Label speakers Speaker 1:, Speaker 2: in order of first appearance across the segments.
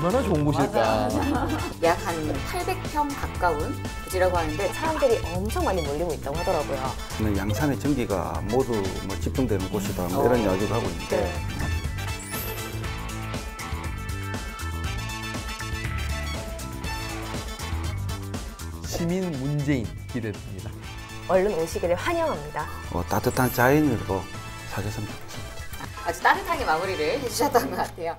Speaker 1: 얼마나 좋은 곳일까.
Speaker 2: 약 한 800평 가까운 부지라고 하는데
Speaker 3: 사람들이 엄청 많이 몰리고 있다고 하더라고요.
Speaker 4: 양산의 전기가 모두 뭐 집중되는 곳이다 뭐 이런 이야기도 하고 있는데
Speaker 3: 네.
Speaker 1: 시민 문재인 기대됩니다.
Speaker 3: 얼른 오시기를 환영합니다.
Speaker 4: 따뜻한 자연으로 사셨으면 좋겠습니다.
Speaker 2: 아주 따뜻하게 마무리를 해주셨던 것 같아요.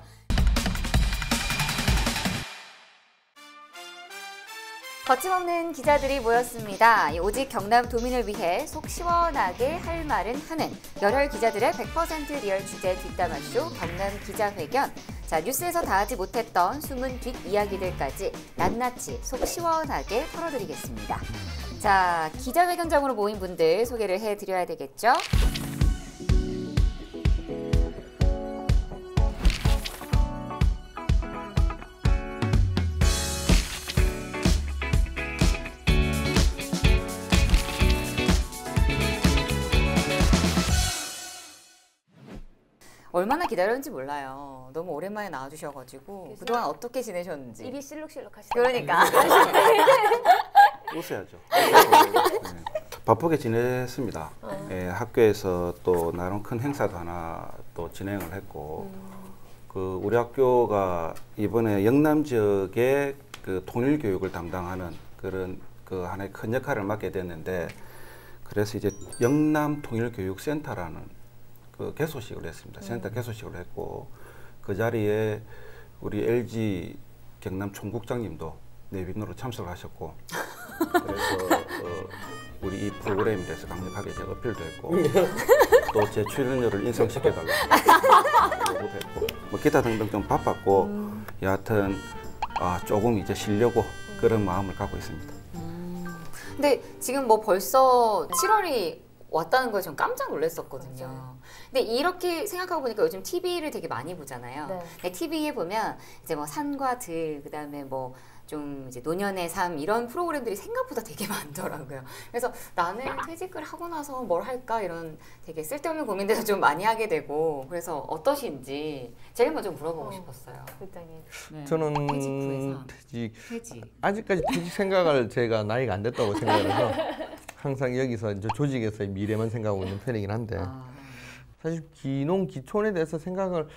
Speaker 2: 거침없는 기자들이 모였습니다. 오직 경남 도민을 위해 속 시원하게 할 말은 하는 열혈 기자들의 100% 리얼 취재 뒷담화쇼 경남 기자회견. 자, 뉴스에서 다 하지 못했던 숨은 뒷이야기들까지 낱낱이 속 시원하게 털어드리겠습니다. 자, 기자회견장으로 모인 분들 소개를 해드려야 되겠죠? 얼마나 기다렸는지 몰라요. 너무 오랜만에 나와주셔가지고 그동안 어떻게 지내셨는지.
Speaker 3: 입이 실룩실룩 하시죠.
Speaker 2: 그러니까.
Speaker 4: 웃어야죠. 네. 바쁘게 지냈습니다. 예, 학교에서 또 나름 큰 행사도 하나 또 진행을 했고 우리 학교가 이번에 영남 지역의 그 통일 교육을 담당하는 그런 하나의 큰 역할을 맡게 됐는데 그래서 이제 영남 통일 교육센터라는 개소식을 했습니다. 센터 개소식을 했고 그 자리에 우리 LG 경남 총국장님도 내빈으로 참석을 하셨고 그래서 우리 이 프로그램에 대해서 강력하게 제가 어필도 했고 또 제 출연료를 인상시켜달라고 요구도 했고 뭐 기타 등등 좀 바빴고 여하튼 조금 이제 쉬려고 그런 마음을 갖고 있습니다.
Speaker 2: 근데 지금 뭐 벌써 7월이 왔다는 거에 전 깜짝 놀랐었거든요.
Speaker 3: 맞아요.
Speaker 2: 근데 이렇게 생각하고 보니까 요즘 TV를 되게 많이 보잖아요.
Speaker 3: 네.
Speaker 2: 근데 TV에 보면 이제 뭐 산과 들, 그다음에 뭐 좀 이제 노년의 삶 이런 프로그램들이 생각보다 되게 많더라고요. 그래서 나는 퇴직을 하고 나서 뭘 할까 이런 되게 쓸데없는 고민들도 좀 많이 하게 되고 그래서 어떠신지 제일 먼저 물어보고 싶었어요.
Speaker 3: 일단은
Speaker 2: 네.
Speaker 1: 저는
Speaker 2: 퇴직.
Speaker 1: 아직까지 퇴직 생각을 제가 나이가 안 됐다고 생각을 해서 항상 여기서 이제 조직에서의 미래만 생각하고 있는 편이긴 한데 사실 기농 기촌에 대해서 생각을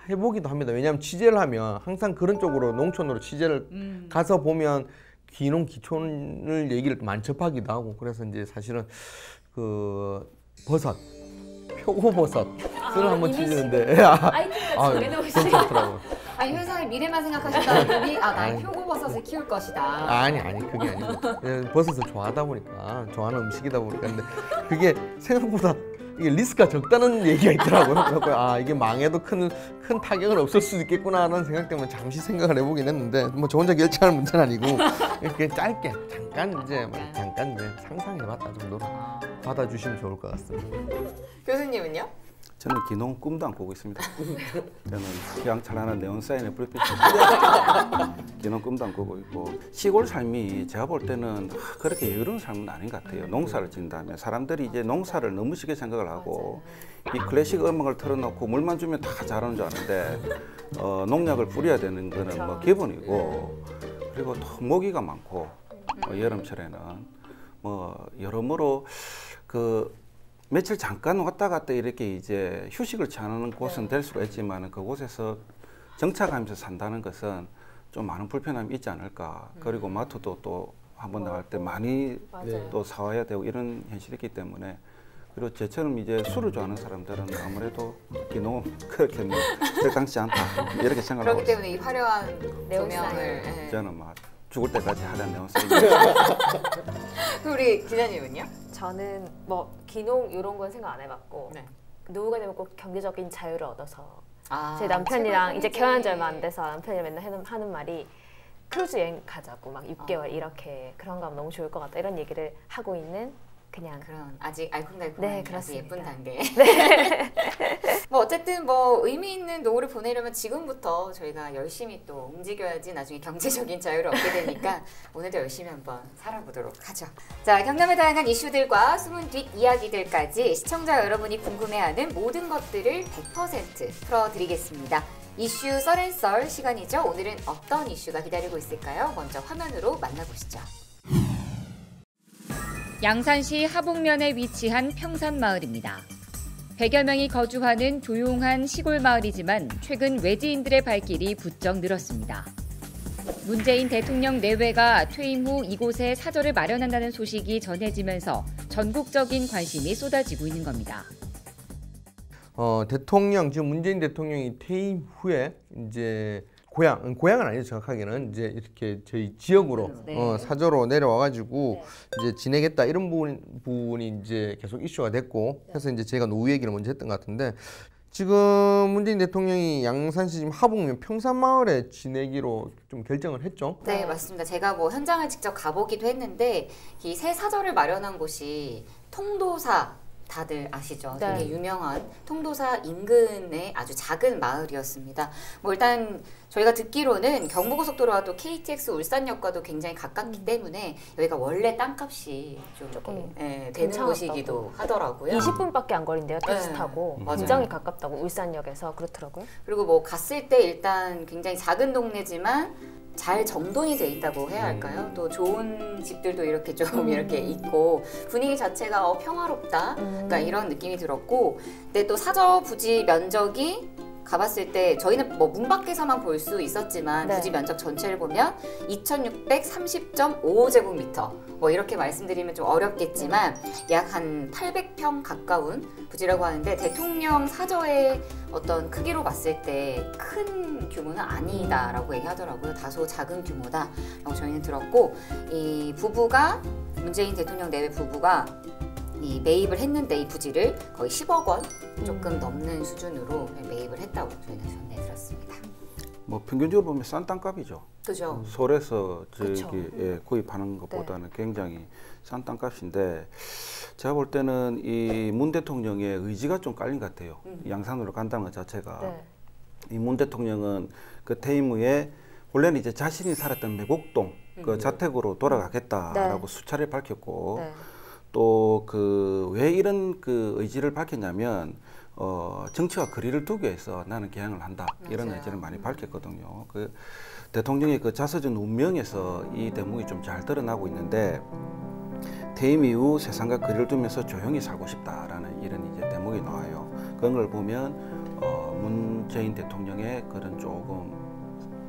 Speaker 1: 해보기도 합니다. 왜냐하면 취재를 하면 항상 그런 쪽으로 농촌으로 취재를 가서 보면 기농 기촌을 얘기를 많이 접하기도 하고 그래서 이제 사실은 그 버섯 표고버섯을 한번 취재했는데
Speaker 3: 아이템을 정해놓으시죠.
Speaker 1: 괜찮더라고요.
Speaker 2: 아니 회사의 미래만 생각하신다는 분이 난 표고버섯을 키울 것이다.
Speaker 1: 아니 그게 아니고 버섯을 좋아하다 보니까 좋아하는 음식이다 보니까 근데 그게 생각보다 이게 리스크가 적다는 얘기가 있더라고요. 그래서 이게 망해도 큰 타격은 없을 수도 있겠구나라는 생각 때문에 잠시 생각을 해보긴 했는데 뭐 저 혼자 결정할 문제는 아니고 이렇게 짧게 잠깐 이제 상상해봤다 정도로 받아주시면 좋을 것 같습니다.
Speaker 2: 교수님은요?
Speaker 4: 저는 기농 꿈도 안 꾸고 있습니다. 저는 휘황찬란한 네온사인의 불빛 기농 꿈도 안 꾸고 있고 시골 삶이 제가 볼 때는 그렇게 여유로운 삶은 아닌 것 같아요. 농사를 짓는다면 사람들이 이제 농사를 너무 쉽게 생각을 하고 이 클래식 음악을 틀어놓고 물만 주면 다 잘하는 줄 아는데 농약을 뿌려야 되는 거는 뭐 기본이고 그리고 또 모기가 많고 여름철에는 뭐 여러모로 며칠 잠깐 왔다 갔다 이렇게 이제 휴식을 취하는 곳은 될 수가 있지만 그곳에서 정착하면서 산다는 것은 좀 많은 불편함이 있지 않을까. 그리고 마트도 또 한번 나갈 때 많이 또 사와야 되고 이런 현실이 있기 때문에 그리고 저처럼 이제 술을 좋아하는 사람들은 아무래도 기농은 그렇게 뭐 적당치 않다 이렇게 생각하고
Speaker 2: 그렇기 때문에 이 화려한 조명을
Speaker 4: 저는 막 죽을 때까지 하던 네온사인.
Speaker 2: 우리 기자님은요?
Speaker 3: 저는 뭐 기농 이런 건 생각 안 해봤고
Speaker 2: 네.
Speaker 3: 노후가 되면 꼭 경제적인 자유를 얻어서 제
Speaker 2: 최고의
Speaker 3: 남편이랑 이제
Speaker 2: 꿈이지.
Speaker 3: 결혼한 지 얼마 안 돼서 남편이 맨날 하는 말이 크루즈 여행 가자고 막 6개월 이렇게 그런 거 하면 너무 좋을 것 같다 이런 얘기를 하고 있는 그냥
Speaker 2: 그런 아직 알콩달콩한
Speaker 3: 네,
Speaker 2: 아주
Speaker 3: 그렇습니다.
Speaker 2: 예쁜 단계. 뭐 어쨌든 뭐 의미 있는 노후를 보내려면 지금부터 저희가 열심히 또 움직여야지 나중에 경제적인 자유를 얻게 되니까 오늘도 열심히 한번 살아보도록 하죠. 자, 경남의 다양한 이슈들과 숨은 뒷 이야기들까지 시청자 여러분이 궁금해하는 모든 것들을 100% 풀어드리겠습니다. 이슈 썰앤썰 시간이죠. 오늘은 어떤 이슈가 기다리고 있을까요? 먼저 화면으로 만나보시죠.
Speaker 5: 양산시 하북면에 위치한 평산마을입니다. 100여 명이 거주하는 조용한 시골 마을이지만 최근 외지인들의 발길이 부쩍 늘었습니다. 문재인 대통령 내외가 퇴임 후 이곳에 사저를 마련한다는 소식이 전해지면서 전국적인 관심이 쏟아지고 있는 겁니다.
Speaker 1: 지금 문재인 대통령이 퇴임 후에 이제 고향은 아니죠. 정확하게는 이제 이렇게 저희 지역으로 사저로 내려와가지고 이제 지내겠다 이런 부분이 이제 계속 이슈가 됐고 해서 이제 제가 노후 얘기를 먼저 했던 것 같은데 지금 문재인 대통령이 양산시 지금 하북면 평산마을에 지내기로 좀 결정을 했죠.
Speaker 2: 네, 맞습니다. 제가 뭐 현장을 직접 가보기도 했는데 이 새 사저를 마련한 곳이 통도사 다들 아시죠?
Speaker 3: 네.
Speaker 2: 되게 유명한 통도사 인근의 아주 작은 마을이었습니다. 뭐 일단 저희가 듣기로는 경부고속도로와 또 KTX 울산역과도 굉장히 가깝기 때문에 여기가 원래 땅값이 좀
Speaker 3: 조금
Speaker 2: 되는
Speaker 3: 괜찮았다고.
Speaker 2: 곳이기도 하더라고요.
Speaker 3: 20분밖에 안 걸린대요. 택시
Speaker 2: 네,
Speaker 3: 타고.
Speaker 2: 맞아요.
Speaker 3: 굉장히 가깝다고 울산역에서 그렇더라고요.
Speaker 2: 그리고 뭐 갔을 때 일단 굉장히 작은 동네지만 잘 정돈이 돼 있다고 해야 할까요? 또 좋은 집들도 이렇게 좀 이렇게 있고 분위기 자체가 평화롭다. 그러니까 이런 느낌이 들었고, 근데 또 사저 부지 면적이 가봤을 때 저희는 뭐 문 밖에서만 볼 수 있었지만
Speaker 3: 네.
Speaker 2: 부지 면적 전체를 보면 2,630.55제곱미터 뭐 이렇게 말씀드리면 좀 어렵겠지만 약 한 800평 가까운 부지라고 하는데 대통령 사저의 어떤 크기로 봤을 때 큰 규모는 아니다라고 얘기하더라고요. 다소 작은 규모다라고 저희는 들었고, 이 부부가 문재인 대통령 내외 부부가 이 매입을 했는데 이 부지를 거의 10억 원 조금 넘는 수준으로 매입을 했다고 저희는 전해 들었습니다.
Speaker 4: 뭐 평균적으로 보면 싼 땅값이죠.
Speaker 2: 그죠?
Speaker 3: 그쵸.
Speaker 4: 서울에서 구입하는 것보다는 굉장히 싼 땅값인데 제가 볼 때는 이 문 대통령의 의지가 좀 깔린 것 같아요. 양산으로 간다는 것 자체가.
Speaker 3: 네.
Speaker 4: 이 문 대통령은 그 퇴임 후에 원래는 이제 자신이 살았던 매곡동 그 자택으로 돌아가겠다라고
Speaker 3: 네.
Speaker 4: 수차례 밝혔고
Speaker 3: 네.
Speaker 4: 또 그 왜 이런 그 의지를 밝혔냐면 정치와 거리를 두기 위해서 나는 개항을 한다 이런
Speaker 2: 맞아요.
Speaker 4: 의지를 많이 밝혔거든요. 그 대통령의 그 자서전 운명에서 이 대목이 좀 잘 드러나고 있는데 퇴임 이후 세상과 거리를 두면서 조용히 살고 싶다라는 이런 이제 대목이 나와요. 그런 걸 보면 문재인 대통령의 그런 조금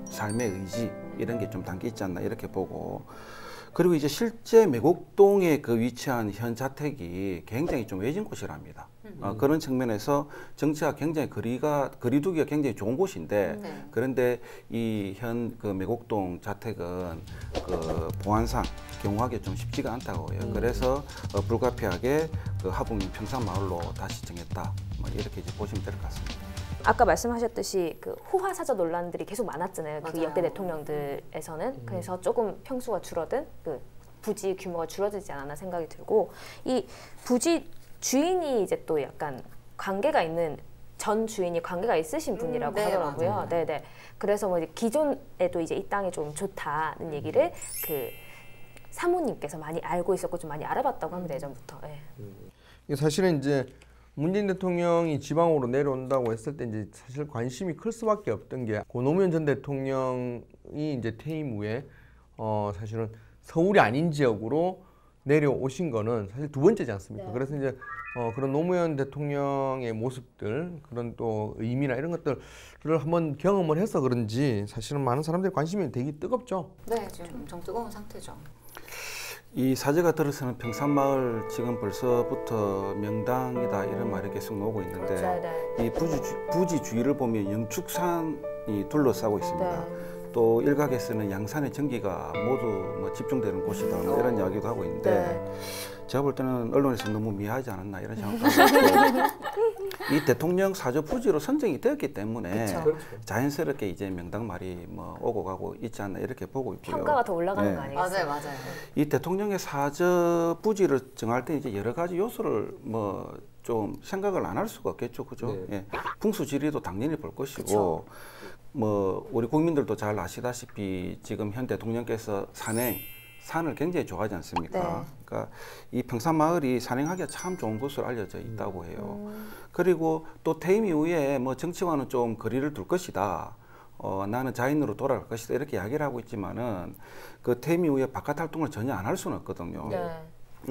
Speaker 4: 삶의 의지 이런 게 좀 담겨 있지 않나 이렇게 보고, 그리고 이제 실제 매곡동에 그 위치한 현 자택이 굉장히 좀 외진 곳이랍니다. 그런 측면에서 정치와 굉장히 거리두기가 굉장히 좋은 곳인데
Speaker 2: 네.
Speaker 4: 그런데 이 현 그 매곡동 자택은 그 보안상 경호하기 좀 쉽지가 않다고 해요. 그래서 불가피하게 그 하북면 평산마을로 다시 정했다. 뭐 이렇게 이제 보시면 될 것 같습니다.
Speaker 3: 아까 말씀하셨듯이 그 호화 사저 논란들이 계속 많았잖아요. 그
Speaker 2: 맞아요.
Speaker 3: 역대 대통령들에서는. 그래서 조금 평수가 줄어든 그 부지 규모가 줄어들지 않았나 생각이 들고, 이 부지 주인이 이제 또 약간 관계가 있는 전 주인이 관계가 있으신 분이라고
Speaker 2: 네,
Speaker 3: 하더라고요.
Speaker 2: 맞아요.
Speaker 3: 네네. 그래서 뭐 이제 기존에도 이제 이 땅이 좀 좋다는 얘기를 그 사모님께서 많이 알고 있었고 좀 많이 알아봤다고 합니다. 예전부터. 네.
Speaker 1: 이게 사실은 이제 문재인 대통령이 지방으로 내려온다고 했을 때 이제 사실 관심이 클 수밖에 없던 게 노무현 전 대통령이 이제 퇴임 후에 사실은 서울이 아닌 지역으로 내려오신 거는 사실 두 번째지 않습니까?
Speaker 3: 네.
Speaker 1: 그래서 이제 그런 노무현 대통령의 모습들, 그런 또 의미나 이런 것들을 한번 경험을 해서 그런지 사실은 많은 사람들의 관심이 되게 뜨겁죠.
Speaker 2: 네, 지금 엄청 뜨거운 상태죠.
Speaker 4: 이 사제가 들어서는 평산마을 지금 벌써부터 명당이다 이런 말이 계속 나오고 있는데
Speaker 3: 네네.
Speaker 4: 이 부지 주위를 보면 영축산이 둘러싸고 있습니다.
Speaker 3: 네.
Speaker 4: 또 일각에서는 양산의 전기가 모두 뭐 집중되는 곳이다 뭐 이런 이야기도 하고 있는데
Speaker 3: 네.
Speaker 4: 제가 볼 때는 언론에서 너무 미화하지 않았나 이런 생각도 하고 이 대통령 사저 부지로 선정이 되었기 때문에
Speaker 3: 그쵸.
Speaker 4: 자연스럽게 이제 명당 말이 뭐 오고 가고 있지 않나 이렇게 보고 있고요.
Speaker 3: 평가가 더 올라가는
Speaker 4: 네.
Speaker 3: 거 아니겠어요?
Speaker 2: 맞아요.
Speaker 4: 이 대통령의 사저 부지를 정할 때 이제 여러 가지 요소를 뭐 좀 생각을 안 할 수가 없겠죠, 그죠? 예. 풍수 지리도 당연히 볼 것이고,
Speaker 2: 그쵸.
Speaker 4: 뭐 우리 국민들도 잘 아시다시피 지금 현 대통령께서 산행 산을 굉장히 좋아하지 않습니까?
Speaker 3: 네.
Speaker 4: 그러니까 이 평산마을이 산행하기가 참 좋은 곳으로 알려져 있다고 해요. 그리고 또 퇴임 이후에 뭐 정치와는 좀 거리를 둘 것이다. 나는 자연으로 돌아갈 것이다 이렇게 이야기를 하고 있지만은 그 퇴임 이후에 바깥 활동을 전혀 안 할 수는 없거든요.
Speaker 3: 네.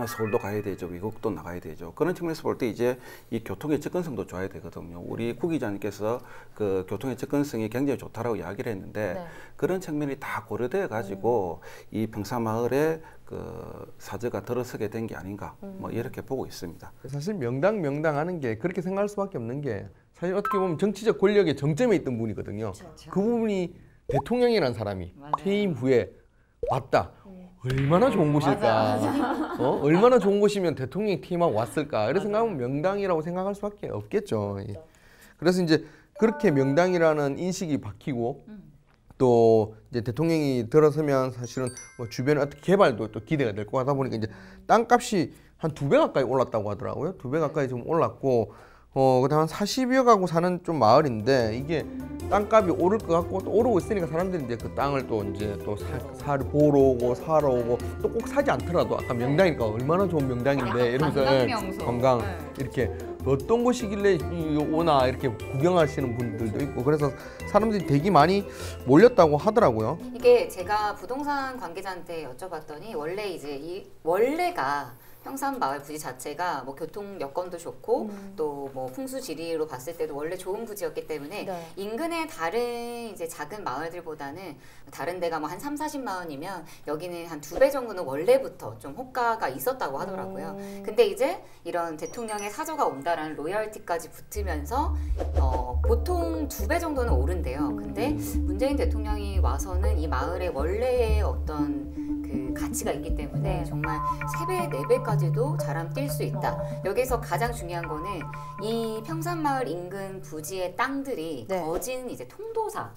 Speaker 4: 서울도 가야 되죠, 외국도 나가야 되죠. 그런 측면에서 볼 때 이제 이 교통의 접근성도 좋아야 되거든요. 우리 구 기자님께서 그 교통의 접근성이 굉장히 좋다라고 이야기를 했는데
Speaker 3: 네.
Speaker 4: 그런 측면이 다 고려돼 가지고 이 평산마을에 그 사저가 들어서게 된 게 아닌가 뭐 이렇게 보고 있습니다.
Speaker 1: 사실 명당 하는 게 그렇게 생각할 수밖에 없는 게 사실 어떻게 보면 정치적 권력의 정점에 있던 분이거든요. 그 부분이 대통령이라는 사람이 퇴임 후에 왔다. 얼마나 좋은 곳일까? 얼마나 좋은 곳이면 대통령이 퇴임하고 왔을까? 이런 생각하면 명당이라고 생각할 수밖에 없겠죠. 예. 그래서 이제 그렇게 명당이라는 인식이 바뀌고 또 이제 대통령이 들어서면 사실은 뭐 주변에 어떻게 개발도 또 기대가 될 거 하다 보니까 이제 땅값이 한 2배 가까이 올랐다고 하더라고요. 2배 가까이 좀 올랐고 그다음 한 40여 가구 사는 좀 마을인데 이게 땅값이 오를 것 같고 또 오르고 있으니까 사람들이 이제 그 땅을 또 이제 또 보러 오고 사러 오고 또 꼭 사지 않더라도 아까 명당이니까 얼마나 좋은 명당인데 이러면서
Speaker 2: 관광명소.
Speaker 1: 관광
Speaker 2: 네.
Speaker 1: 이렇게 어떤 곳이길래 오나 이렇게 구경하시는 분들도 있고 그래서 사람들이 되게 많이 몰렸다고 하더라고요.
Speaker 2: 이게 제가 부동산 관계자한테 여쭤봤더니 원래 이제 원래가 평산마을 부지 자체가 뭐 교통 여건도 좋고 또 뭐 풍수 지리로 봤을 때도 원래 좋은 부지였기 때문에
Speaker 3: 네.
Speaker 2: 인근의 다른 이제 작은 마을들보다는 다른 데가 뭐 한 3, 40만 원이면 여기는 한 2배 정도는 원래부터 좀 호가가 있었다고 하더라고요. 근데 이제 이런 대통령의 사저가 온다라는 로열티까지 붙으면서 보통 2배 정도는 오른대요. 근데 문재인 대통령이 와서는 이 마을의 원래의 어떤 그 가치가 있기 때문에
Speaker 3: 네.
Speaker 2: 정말 3배, 4배까지도 자람 뛸 수 있다. 여기서 가장 중요한 거는 이 평산마을 인근 부지의 땅들이
Speaker 3: 네.
Speaker 2: 거진 이제 통도사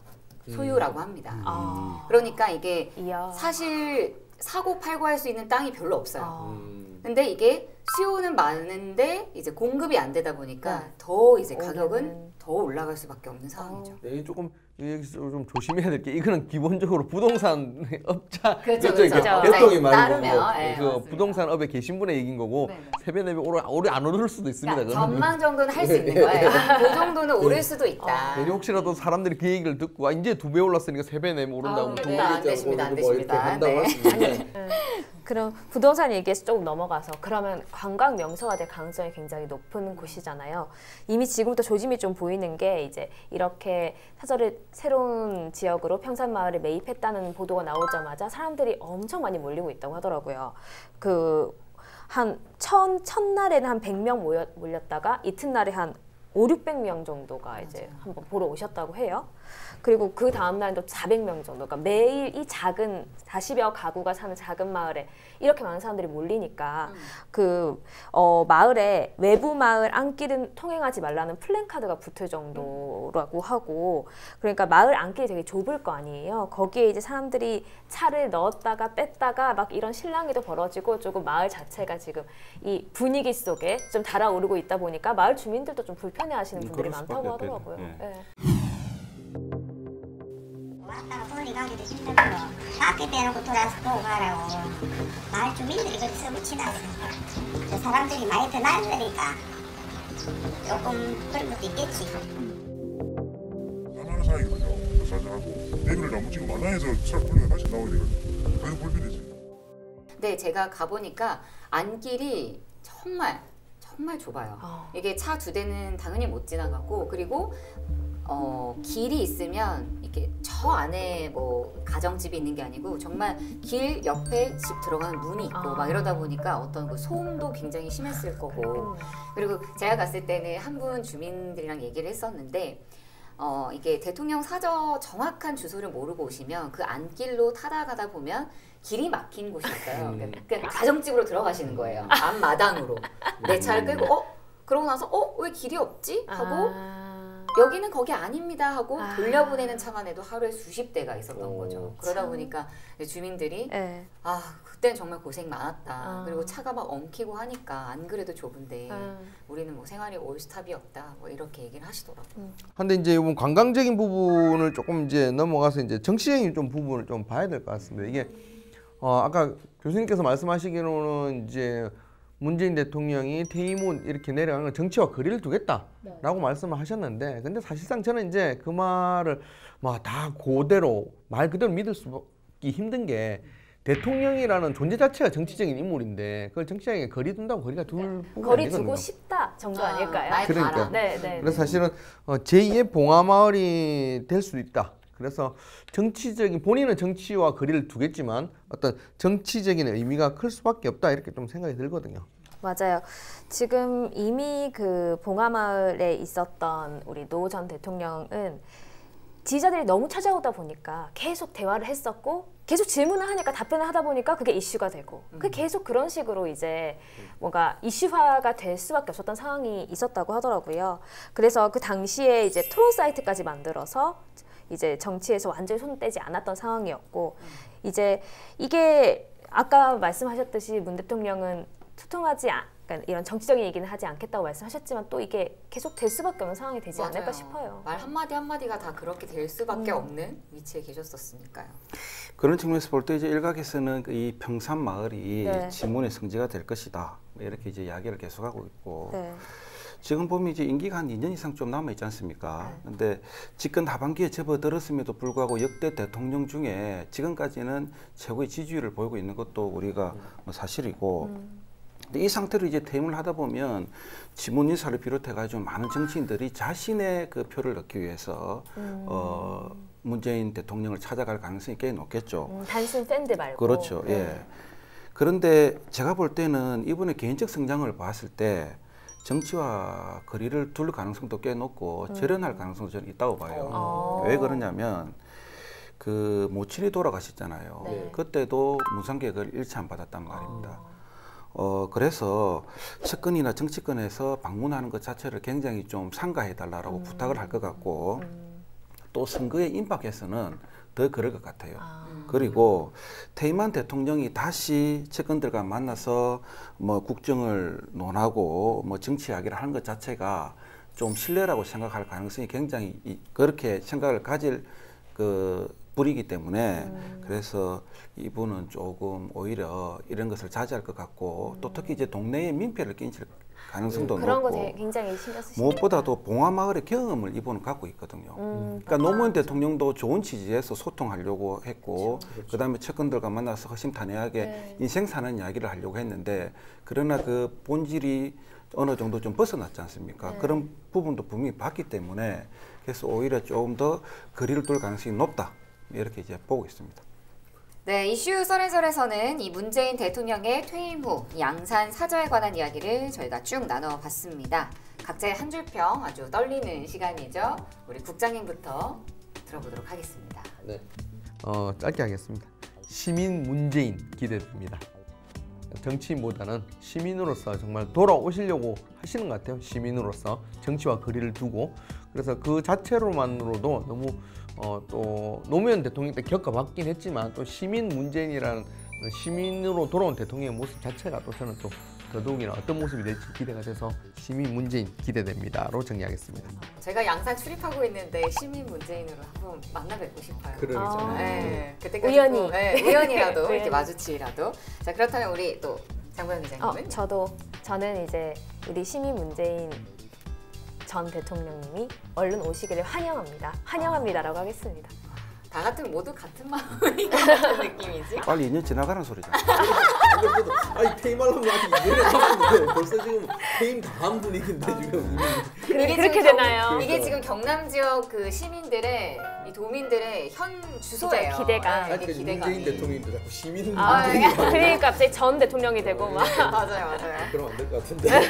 Speaker 2: 소유라고 합니다.
Speaker 3: 아.
Speaker 2: 그러니까 이게
Speaker 3: 이야.
Speaker 2: 사실 사고 팔고 할 수 있는 땅이 별로 없어요.
Speaker 3: 아.
Speaker 2: 근데 이게 수요는 많은데 이제 공급이 안 되다 보니까
Speaker 3: 네.
Speaker 2: 더 이제
Speaker 3: 오르는.
Speaker 2: 가격은 더 올라갈 수밖에 없는 상황이죠.
Speaker 1: 네, 조금 여기서 좀 조심해야 될 게 이거는 기본적으로 부동산 업자
Speaker 2: 그렇죠,
Speaker 1: 이게
Speaker 2: 그렇죠.
Speaker 1: 대통령이
Speaker 2: 네,
Speaker 1: 말고
Speaker 2: 따르면, 네,
Speaker 1: 그
Speaker 2: 맞습니다.
Speaker 1: 부동산 업에 계신 분의 얘기인 거고
Speaker 2: 네, 네.
Speaker 1: 3배, 4배 오래 안 오를 수도 있습니다.
Speaker 2: 그러니까
Speaker 1: 그거는.
Speaker 2: 전망 정도는 할 수 있는 거예요. 그 정도는 오를 수도 있다.
Speaker 1: 괜히 혹시라도 사람들이 그 얘기를 듣고 이제 2배 올랐으니까 3배, 4배 오른다고
Speaker 2: 네, 안 되십니다, 안
Speaker 1: 뭐 이렇게
Speaker 2: 되십니다.
Speaker 1: 한다고
Speaker 2: 네.
Speaker 1: 할 수 있는데
Speaker 3: 그럼 부동산 얘기에서 조금 넘어가서 그러면 관광 명소가 될 가능성이 굉장히 높은 곳이잖아요. 이미 지금부터 조짐이 좀 보이는 게 이제 이렇게 사저를 새로운 지역으로 평산마을에 매입했다는 보도가 나오자마자 사람들이 엄청 많이 몰리고 있다고 하더라고요. 첫날에는 한 100명 몰렸다가 이튿날에 한 500~600명 정도가 이제 한번 보러 오셨다고 해요. 그리고 그 다음 날도 400명 정도. 그러니까 매일 이 작은 40여 가구가 사는 작은 마을에 이렇게 많은 사람들이 몰리니까 마을에 외부 마을 안길은 통행하지 말라는 플랜카드가 붙을 정도라고 하고 그러니까 마을 안길이 되게 좁을 거 아니에요. 거기에 이제 사람들이 차를 넣었다가 뺐다가 막 이런 실랑이도 벌어지고 조금 마을 자체가 지금 이 분위기 속에 좀 달아오르고 있다 보니까 마을 주민들도 좀 불편해하시는 분들이
Speaker 4: 그럴 수밖에
Speaker 3: 많다고
Speaker 4: 없겠네.
Speaker 3: 하더라고요.
Speaker 4: 예.
Speaker 3: 예.
Speaker 6: 왔다가 거리 가기도 힘들고 밖에 빼놓고 돌아서 보고 가라고 마을 주민들이 그렇게 써붙이나서 사람들이 많이 더 나으니까 조금 그런 것도 있겠지.
Speaker 7: 가난한 사이거든요. 사자하고 내비를 잘못 찍으면 만나에서 차 풀리면 다시 나와야 되거든요. 그래서 불편해지.
Speaker 2: 네, 제가 가보니까 안길이 정말 좁아요. 이게 차 2대는 당연히 못 지나가고 그리고 길이 있으면 이렇게 저 안에 뭐 가정집이 있는 게 아니고 정말 길 옆에 집 들어가는 문이 있고 막 이러다 보니까 어떤 그 소음도 굉장히 심했을 거고 그리고 제가 갔을 때는 한 분 주민들이랑 얘기를 했었는데 이게 대통령 사저 정확한 주소를 모르고 오시면 그 안길로 타다 가다 보면 길이 막힌 곳이 있어요. 그러니까 가정집으로 들어가시는 거예요. 앞마당으로 내 차를 끌고 그러고 나서 왜 길이 없지? 하고 여기는 거기 아닙니다 하고 돌려보내는 차만 해도 하루에 수십 대가 있었던 거죠. 그러다 보니까 주민들이
Speaker 3: 네.
Speaker 2: 그때는 정말 고생 많았다. 그리고 차가 막 엉키고 하니까 안 그래도 좁은데 우리는 뭐 생활에 올스탑이 없다. 뭐 이렇게 얘기를 하시더라고요.
Speaker 1: 근데 이제 이번 관광적인 부분을 조금 이제 넘어가서 이제 정치적인 좀 부분을 좀 봐야 될 것 같습니다. 이게 아까 교수님께서 말씀하시기로는 이제 문재인 대통령이 퇴임 후 이렇게 내려가는 건 정치와 거리를 두겠다라고 말씀을 하셨는데, 근데 사실상 저는 이제 그 말을 막 다 그대로 말 그대로 믿을 수밖에 힘든 게, 대통령이라는 존재 자체가 정치적인 인물인데 그걸 정치적인 거리 둔다고 거리가 둘 뿐이
Speaker 3: 거리
Speaker 1: 아니거든요.
Speaker 3: 두고 싶다 정도 아닐까요?
Speaker 2: 날
Speaker 1: 그러니까.
Speaker 2: 봐라.
Speaker 3: 네.
Speaker 1: 그래서 사실은 제2의 봉화마을이 될 수도 있다. 그래서 정치적인, 본인은 정치와 거리를 두겠지만 어떤 정치적인 의미가 클 수밖에 없다, 이렇게 좀 생각이 들거든요.
Speaker 3: 맞아요. 지금 이미 그 봉화마을에 있었던 우리 노 전 대통령은 지지자들이 너무 찾아오다 보니까 계속 대화를 했었고, 계속 질문을 하니까 답변을 하다 보니까 그게 이슈가 되고, 그 계속 그런 식으로 이제 뭔가 이슈화가 될 수밖에 없었던 상황이 있었다고 하더라고요. 그래서 그 당시에 이제 토론 사이트까지 만들어서 이제 정치에서 완전히 손 떼지 않았던 상황이었고, 이제 이게 아까 말씀하셨듯이 문 대통령은 그러니까 이런 정치적인 얘기는 하지 않겠다고 말씀하셨지만, 또 이게 계속 될 수밖에 없는 상황이 되지
Speaker 2: 맞아요.
Speaker 3: 않을까 싶어요.
Speaker 2: 말 한마디 한마디가 다 그렇게 될 수밖에 없는 위치에 계셨었으니까요.
Speaker 4: 그런 측면에서 볼 때 이제 일각에서는 이 평산 마을이
Speaker 3: 네.
Speaker 4: 지문의 성지가 될 것이다, 이렇게 이제 이야기를 계속하고 있고,
Speaker 3: 네.
Speaker 4: 지금 보면 이제 임기가 한 2년 이상 좀 남아 있지 않습니까? 근데 집권 하반기에 접어들었음에도 불구하고 역대 대통령 중에 지금까지는 최고의 지지율을 보이고 있는 것도 우리가 사실이고, 근데 이 상태로 이제 퇴임을 하다 보면 지문 인사를 비롯해가지고 많은 정치인들이 자신의 그 표를 얻기 위해서 문재인 대통령을 찾아갈 가능성이 꽤 높겠죠.
Speaker 3: 단순 팬들 말고.
Speaker 4: 그렇죠. 예. 그런데 제가 볼 때는 이분의 개인적 성장을 봤을 때 정치와 거리를 둘 가능성도 꽤 높고 절연할 가능성도 저는 있다고 봐요. 왜 그러냐면 그 모친이 돌아가셨잖아요.
Speaker 3: 네.
Speaker 4: 그때도 무상개혁을 일치 안 받았단 말입니다. 그래서 측근이나 정치권에서 방문하는 것 자체를 굉장히 좀 삼가해달라고 부탁을 할 것 같고, 또 선거에 임박해서는 더 그럴 것 같아요. 그리고 퇴임한 대통령이 다시 측근들과 만나서 뭐 국정을 논하고 뭐 정치 이야기를 하는 것 자체가 좀 신뢰라고 생각할 가능성이 굉장히 그렇게 생각을 가질 그 불이기 때문에, 그래서 이분은 조금 오히려 이런 것을 자제할 것 같고, 또 특히 이제 동네에 민폐를 끼칠 가능성도
Speaker 3: 그런 거
Speaker 4: 높고,
Speaker 3: 굉장히 신경 쓰시죠.
Speaker 4: 무엇보다도 봉화마을의 경험을 이분은 갖고 있거든요. 그러니까 노무현 대통령도 좋은 취지에서 소통하려고 했고, 그다음에 측근들과 만나서 허심탄회하게 인생 사는 이야기를 하려고 했는데, 그러나 그 본질이 어느 정도 좀 벗어났지 않습니까? 그런 부분도 분명히 봤기 때문에, 그래서 오히려 조금 더 거리를 둘 가능성이 높다, 이렇게 이제 보고 있습니다.
Speaker 2: 네, 이슈 썰앤설에서는 이 문재인 대통령의 퇴임 후 양산 사저에 관한 이야기를 저희가 쭉 나눠봤습니다. 각자의 한 줄평, 아주 떨리는 시간이죠. 우리 국장님부터 들어보도록 하겠습니다.
Speaker 1: 네. 짧게 하겠습니다. 시민 문재인 기대됩니다. 정치인보다는 시민으로서 정말 돌아오시려고 하시는 것 같아요. 시민으로서 정치와 거리를 두고. 그래서 그 자체로만으로도 너무 또 노무현 대통령 때 겪어봤긴 했지만, 또 시민 문재인이라는 시민으로 돌아온 대통령의 모습 자체가 또 저는 또 더더욱이나 어떤 모습이 될지 기대가 돼서 시민 문재인 기대됩니다로 정리하겠습니다.
Speaker 2: 제가 양산 출입하고 있는데 시민 문재인으로 한번 만나 뵙고 싶어요.
Speaker 1: 그러니까요.
Speaker 2: 네, 그때까지
Speaker 3: 우연히.
Speaker 2: 또, 네, 우연이라도
Speaker 3: 우연히.
Speaker 2: 이렇게 마주치라도. 자, 그렇다면 우리 또 장보영 기자님은?
Speaker 3: 저는 이제 우리 시민 문재인 전 대통령님이 얼른 오시기를 환영합니다라고 하겠습니다.
Speaker 2: 다 같은 모두 같은 마음인 것 같은 느낌이지?
Speaker 4: 빨리 2년 지나가는 소리잖아.
Speaker 1: 아니 퇴임하려면 아직 2년이 남았는데 벌써 지금 퇴임 다한 분위기인데 지금.
Speaker 2: 이게
Speaker 3: 그렇게
Speaker 2: 지금
Speaker 3: 되나요?
Speaker 2: 이게 지금 경남 지역 그 시민들의, 이 도민들의 현 주소예요.
Speaker 3: 기대감.
Speaker 2: 네, 이게 기대감이.
Speaker 1: 문재인 대통령도 자꾸 시민
Speaker 3: 아,
Speaker 1: 문재인.
Speaker 3: 그러니까 갑자기 전 대통령이 되고 막.
Speaker 2: 맞아요.
Speaker 1: 그러면 안 될 것 같은데.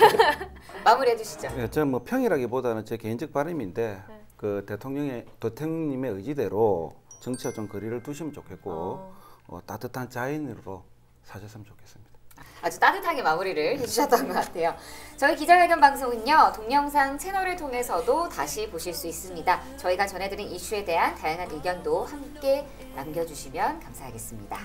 Speaker 2: 마무리해 주시죠.
Speaker 4: 예, 저는 뭐 평이라기보다는 제 개인적 바람인데, 그 대통령님의 의지대로 정치와 좀 거리를 두시면 좋겠고, 따뜻한 자연으로 사셨으면 좋겠습니다.
Speaker 2: 아주 따뜻하게 마무리를 해주셨던 것 같아요. 저희 기자회견 방송은요, 동영상 채널을 통해서도 다시 보실 수 있습니다. 저희가 전해드린 이슈에 대한 다양한 의견도 함께 남겨주시면 감사하겠습니다.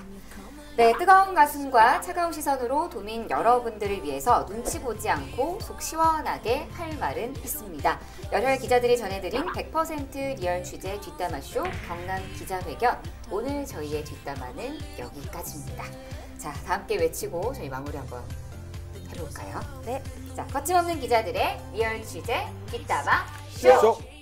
Speaker 2: 네, 뜨거운 가슴과 차가운 시선으로 도민 여러분들을 위해서 눈치 보지 않고 속 시원하게 할 말은 있습니다. 열혈 기자들이 전해드린 100% 리얼 취재 뒷담화쇼 경남 기자회견. 오늘 저희의 뒷담화는 여기까지입니다. 자, 다 함께 외치고 저희 마무리 한번 해볼까요?
Speaker 3: 네.
Speaker 2: 자, 거침없는 기자들의 리얼 취재 뒷담화 쇼!